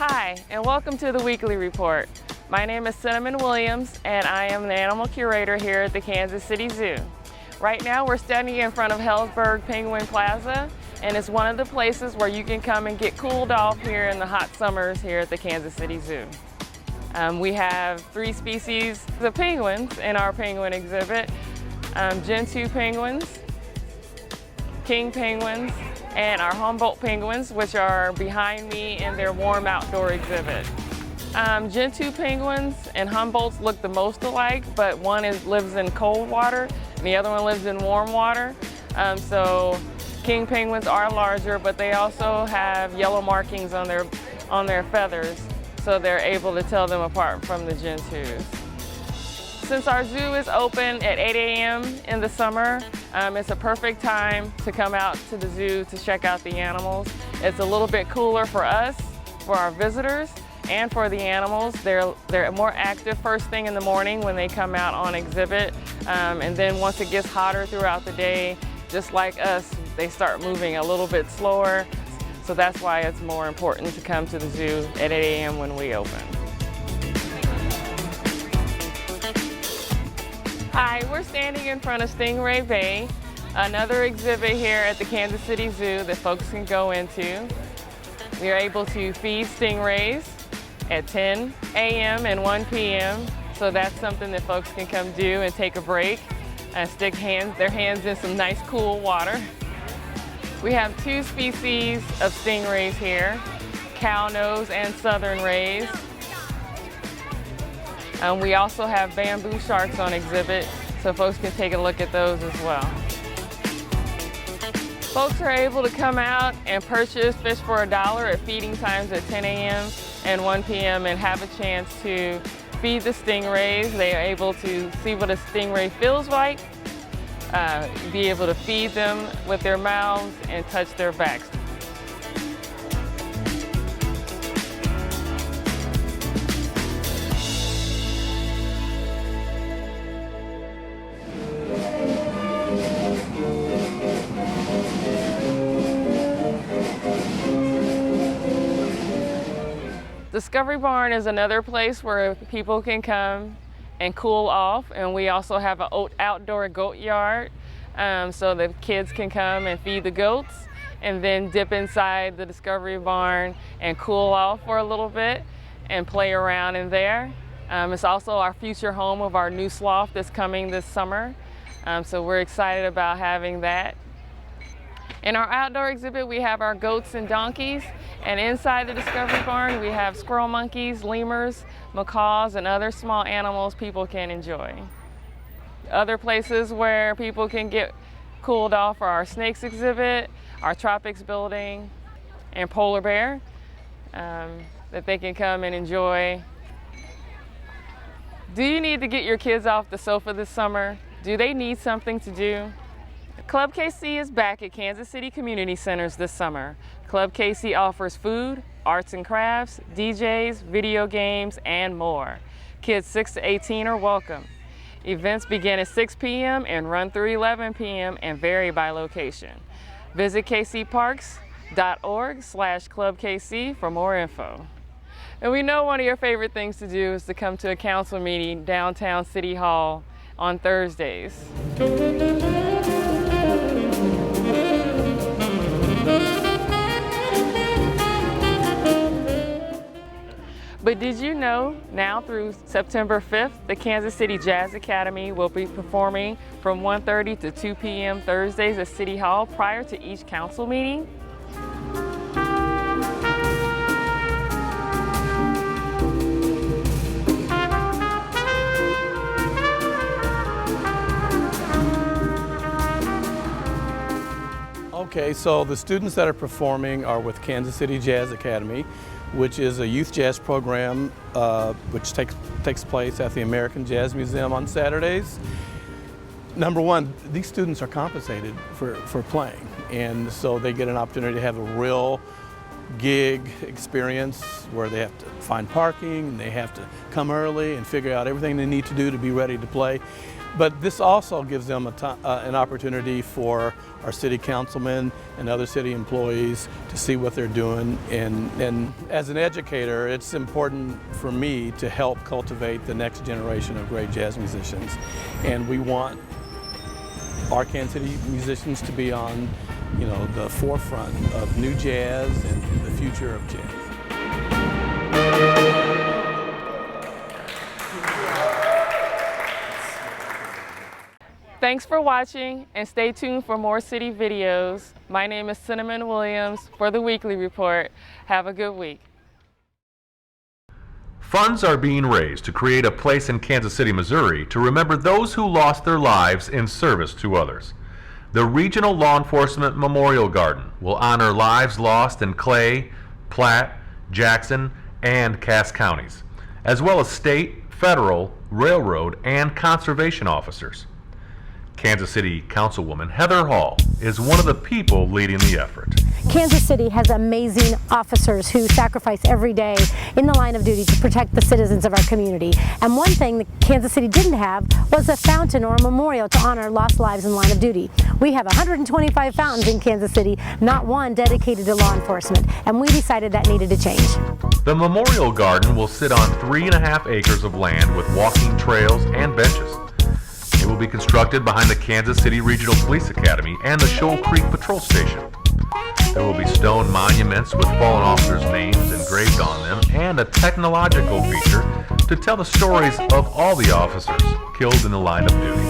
Hi, and welcome to the Weekly Report. My name is Cinnamon Williams, and I am the animal curator here at the Kansas City Zoo. Right now, we're standing in front of Hellsberg Penguin Plaza, and it's one of the places where you can come and get cooled off here in the hot summers here at the Kansas City Zoo. We have 3 species of penguins in our penguin exhibit: Gentoo penguins, king penguins, and our Humboldt penguins, which are behind me in their warm outdoor exhibit. Gentoo penguins and Humboldts look the most alike, but one lives in cold water and the other one lives in warm water. So king penguins are larger, but they also have yellow markings on their feathers, so they're able to tell them apart from the Gentoos. Since our zoo is open at 8 a.m. in the summer, it's a perfect time to come out to the zoo to check out the animals. It's a little bit cooler for us, for our visitors, and for the animals. They're more active first thing in the morning when they come out on exhibit, and then once it gets hotter throughout the day, just like us, they start moving a little bit slower. So that's why it's more important to come to the zoo at 8 a.m. when we open. Hi, we're standing in front of Stingray Bay, another exhibit here at the Kansas City Zoo that folks can go into. We are able to feed stingrays at 10 a.m. and 1 p.m. So that's something that folks can come do and take a break and stick their hands in some nice cool water. We have 2 species of stingrays here, cownose and southern rays. We also have bamboo sharks on exhibit, so folks can take a look at those as well. Folks are able to come out and purchase fish for $1 at feeding times at 10 a.m. and 1 p.m. and have a chance to feed the stingrays. They are able to see what a stingray feels like, be able to feed them with their mouths and touch their backs. Discovery Barn is another place where people can come and cool off, and we also have an outdoor goat yard, so the kids can come and feed the goats and then dip inside the Discovery Barn and cool off for a little bit and play around in there. It's also our future home of our new sloth that's coming this summer, so we're excited about having that. In our outdoor exhibit, we have our goats and donkeys, and inside the Discovery Barn, we have squirrel monkeys, lemurs, macaws, and other small animals people can enjoy. Other places where people can get cooled off are our snakes exhibit, our tropics building, and polar bear that they can come and enjoy. Do you need to get your kids off the sofa this summer? Do they need something to do? Club KC is back at Kansas City Community Centers this summer. Club KC offers food, arts and crafts, DJs, video games, and more. Kids 6 to 18 are welcome. Events begin at 6 p.m. and run through 11 p.m. and vary by location. Visit kcparks.org/clubkc for more info. And we know one of your favorite things to do is to come to a council meeting downtown City Hall on Thursdays. But did you know, now through September 5th, the Kansas City Jazz Academy will be performing from 1:30 to 2 p.m. Thursdays at City Hall prior to each council meeting? Okay, so the students that are performing are with Kansas City Jazz Academy, which is a youth jazz program which takes place at the American Jazz Museum on Saturdays. Number one, these students are compensated for playing, and so they get an opportunity to have a real gig experience where they have to find parking, and they have to come early and figure out everything they need to do to be ready to play. But this also gives them an opportunity for our city councilmen and other city employees to see what they're doing. And as an educator, it's important for me to help cultivate the next generation of great jazz musicians. And we want our Kansas City musicians to be on, the forefront of new jazz and the future of jazz. Thanks for watching, and stay tuned for more city videos. My name is Cinnamon Williams for the Weekly Report. Have a good week. Funds are being raised to create a place in Kansas City, Missouri to remember those who lost their lives in service to others. The Regional Law Enforcement Memorial Garden will honor lives lost in Clay, Platte, Jackson, and Cass counties, as well as state, federal, railroad, and conservation officers. Kansas City Councilwoman Heather Hall is one of the people leading the effort. Kansas City has amazing officers who sacrifice every day in the line of duty to protect the citizens of our community. And one thing that Kansas City didn't have was a fountain or a memorial to honor lost lives in line of duty. We have 125 fountains in Kansas City, not one dedicated to law enforcement, and we decided that needed to change. The Memorial Garden will sit on 3.5 acres of land with walking trails and benches. It will be constructed behind the Kansas City Regional Police Academy and the Shoal Creek Patrol Station. There will be stone monuments with fallen officers' names engraved on them and a technological feature to tell the stories of all the officers killed in the line of duty.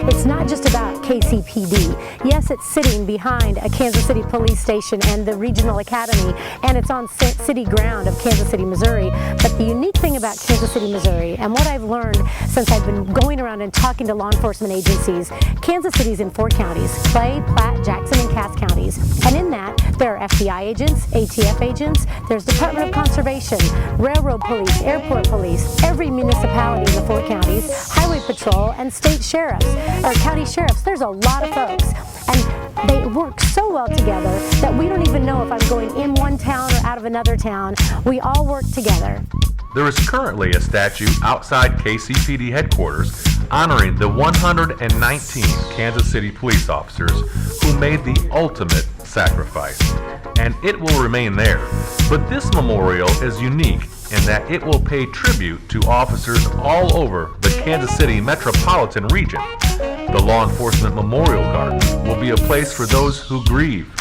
It's not just about KCPD. Yes, it's sitting behind a Kansas City police station and the regional academy, and it's on city ground of Kansas City, Missouri. But the unique thing about Kansas City, Missouri, and what I've learned since I've been going around and talking to law enforcement agencies, Kansas City's in 4 counties, Clay, Platte, Jackson, and Cass counties. And in that, there are FBI agents, ATF agents, there's Department of Conservation, Railroad Police, Airport Police, every municipality in the 4 counties, Highway Patrol, and state sheriffs, or county sheriffs. There's a lot of folks, and they work so well together that we don't even know if I'm going in one town or out of another town. We all work together. There is currently a statue outside KCPD headquarters honoring the 119 Kansas City police officers who made the ultimate sacrifice, and it will remain there. But this memorial is unique in that it will pay tribute to officers all over the Kansas City metropolitan region. The Law Enforcement Memorial Garden will be a place for those who grieve,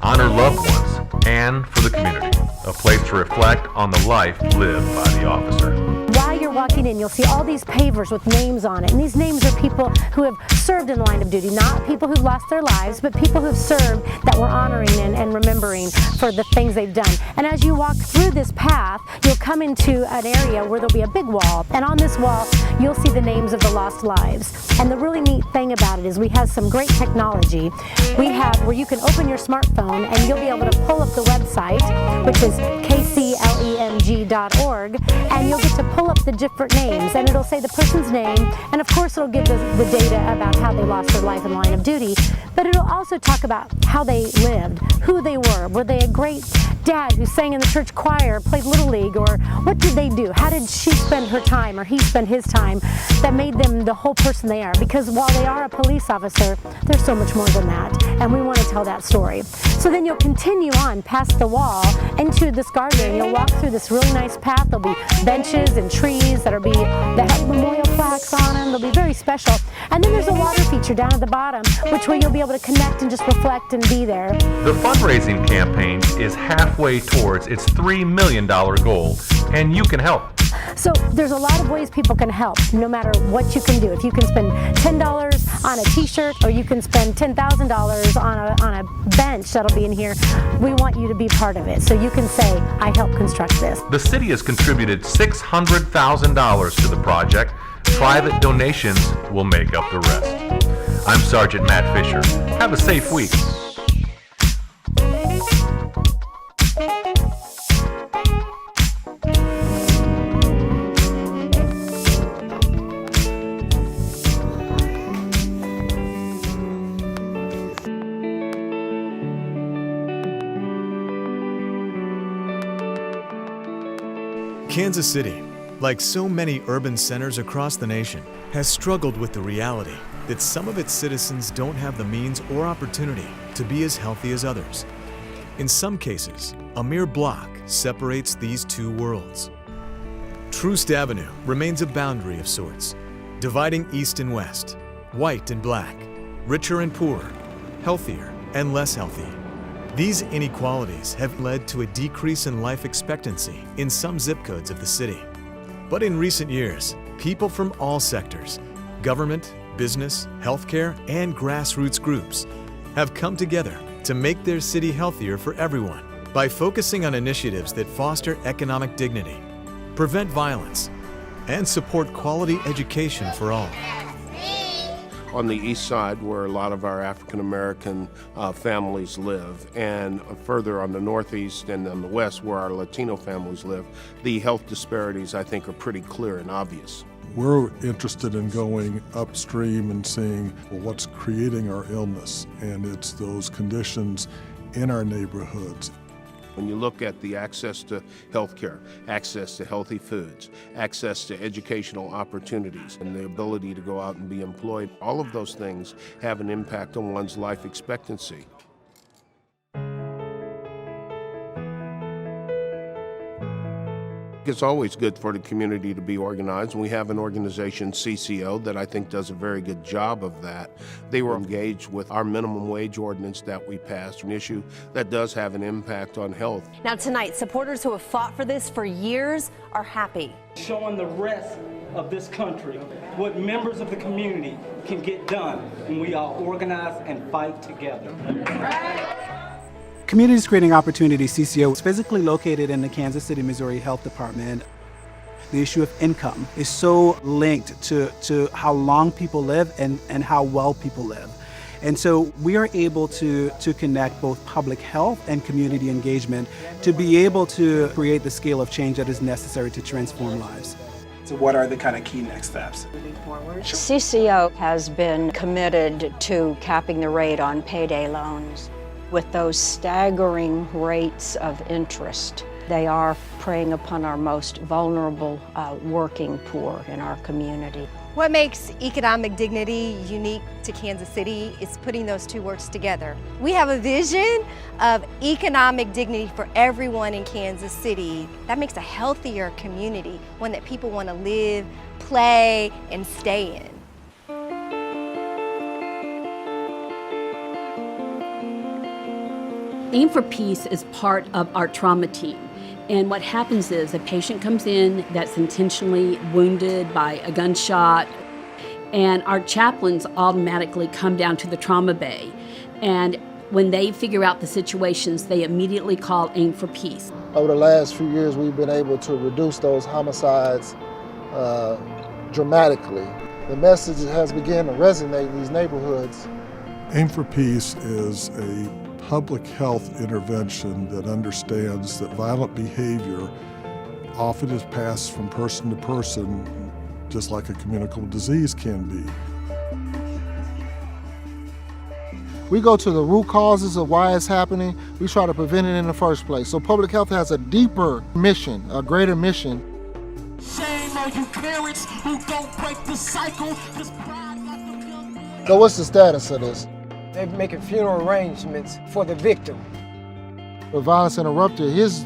honor loved ones, and for the community, a place to reflect on the life lived by the officer. While you're walking in, you'll see all these pavers with names on it, and these names are people who have served in line of duty, not people who've lost their lives, but people who've served that we're honoring and remembering for the things they've done. And as you walk through this path, you'll come into an area where there'll be a big wall, and on this wall you'll see the names of the lost lives. And the really neat thing about it is we have some great technology. We have where you can open your smartphone and you'll be able to pull up the website, which is kcmo.gov, and you'll get to pull up the different names, and it'll say the person's name, and of course it'll give the data about how they lost their life in line of duty, but it'll also talk about how they lived, who they were they a great dad who sang in the church choir, played Little League, or what did they do, how did she spend her time or he spend his time that made them the whole person they are, because while they are a police officer, they're so much more than that, and we want to tell that story. So then you'll continue on past the wall into this garden. You'll walk through this really nice path. There'll be benches and trees that have memorial plaques on them. They'll be very special. And then there's a water feature down at the bottom, which way you'll be able to connect and just reflect and be there. The fundraising campaign is halfway towards its $3 million goal, and you can help. So there's a lot of ways people can help, no matter what you can do. If you can spend $10 on a t-shirt, or you can spend $10,000 on a bench that'll be in here, we want you to be part of it. So you can say, I helped construct this. The city has contributed $600,000 to the project. Private donations will make up the rest. I'm Sergeant Matt Fisher. Have a safe week. Kansas City, like so many urban centers across the nation, has struggled with the reality that some of its citizens don't have the means or opportunity to be as healthy as others. In some cases, a mere block separates these two worlds. Troost Avenue remains a boundary of sorts, dividing east and west, white and black, richer and poorer, healthier and less healthy. These inequalities have led to a decrease in life expectancy in some zip codes of the city. But in recent years, people from all sectors, government, business, healthcare, and grassroots groups have come together to make their city healthier for everyone by focusing on initiatives that foster economic dignity, prevent violence, and support quality education for all. On the east side, where a lot of our African American families live, and further on the northeast and on the west, where our Latino families live, the health disparities, I think, are pretty clear and obvious. We're interested in going upstream and seeing, well, what's creating our illness, and it's those conditions in our neighborhoods. When you look at the access to health care, access to healthy foods, access to educational opportunities, and the ability to go out and be employed, all of those things have an impact on one's life expectancy. It's always good for the community to be organized, and we have an organization, KCMO, that I think does a very good job of that. They were engaged with our minimum wage ordinance that we passed, an issue that does have an impact on health. Now tonight, supporters who have fought for this for years are happy. Showing the rest of this country what members of the community can get done when we all organize and fight together. Communities Creating Opportunity, KCMO, is physically located in the Kansas City, Missouri Health Department. The issue of income is so linked to how long people live and how well people live. And so we are able to connect both public health and community engagement to be able to create the scale of change that is necessary to transform lives. So what are the kind of key next steps? KCMO has been committed to capping the rate on payday loans. With those staggering rates of interest, they are preying upon our most vulnerable working poor in our community. What makes economic dignity unique to Kansas City is putting those two words together. We have a vision of economic dignity for everyone in Kansas City. That makes a healthier community, one that people want to live, play, and stay in. Aim for Peace is part of our trauma team. And what happens is a patient comes in that's intentionally wounded by a gunshot, and our chaplains automatically come down to the trauma bay. And when they figure out the situations, they immediately call Aim for Peace. Over the last few years, we've been able to reduce those homicides dramatically. The message has begun to resonate in these neighborhoods. Aim for Peace is a public health intervention that understands that violent behavior often is passed from person to person, just like a communicable disease can be. We go to the root causes of why it's happening. We try to prevent it in the first place. So public health has a deeper mission, a greater mission. Shame on you parents who don't break the cycle. So what's the status of this? They're making funeral arrangements for the victim. The violence interrupter, his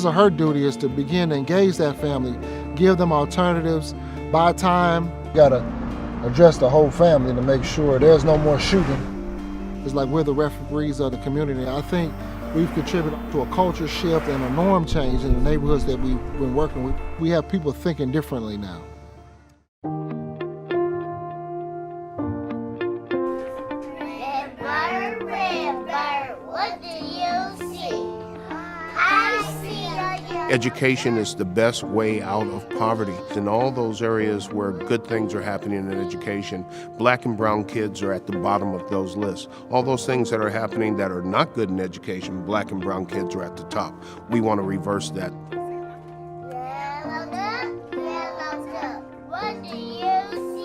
or her duty is to begin to engage that family, give them alternatives, buy time. You gotta address the whole family to make sure there's no more shooting. It's like we're the referees of the community. I think we've contributed to a culture shift and a norm change in the neighborhoods that we've been working with. We have people thinking differently now. Education is the best way out of poverty. In all those areas where good things are happening in education, black and brown kids are at the bottom of those lists. All those things that are happening that are not good in education, black and brown kids are at the top. We want to reverse that.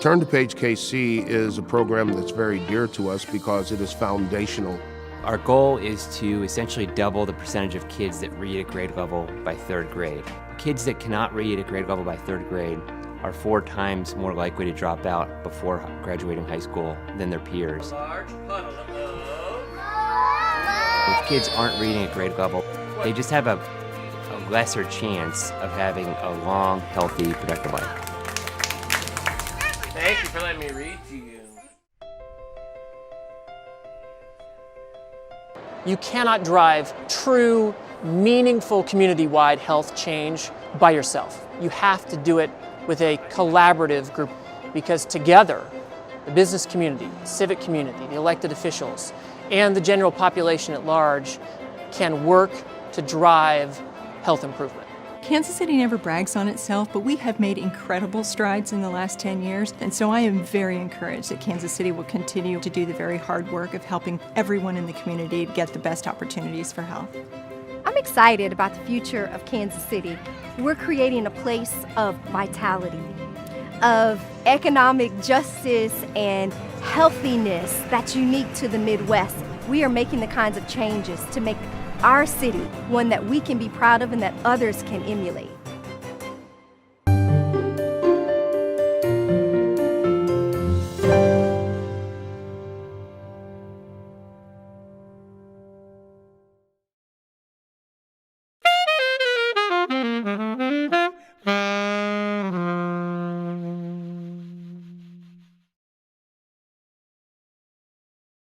Turn to Page KC is a program that's very dear to us because it is foundational. Our goal is to essentially double the percentage of kids that read at grade level by 3rd grade. Kids that cannot read at grade level by 3rd grade are 4 times more likely to drop out before graduating high school than their peers. If kids aren't reading at grade level, they just have a lesser chance of having a long, healthy, productive life. Thank you for letting me read to you. You cannot drive true, meaningful community-wide health change by yourself. You have to do it with a collaborative group, because together, the business community, the civic community, the elected officials, and the general population at large can work to drive health improvement. Kansas City never brags on itself, but we have made incredible strides in the last 10 years, and so I am very encouraged that Kansas City will continue to do the very hard work of helping everyone in the community get the best opportunities for health. I'm excited about the future of Kansas City. We're creating a place of vitality, of economic justice and healthiness that's unique to the Midwest. We are making the kinds of changes to make our city one that we can be proud of and that others can emulate.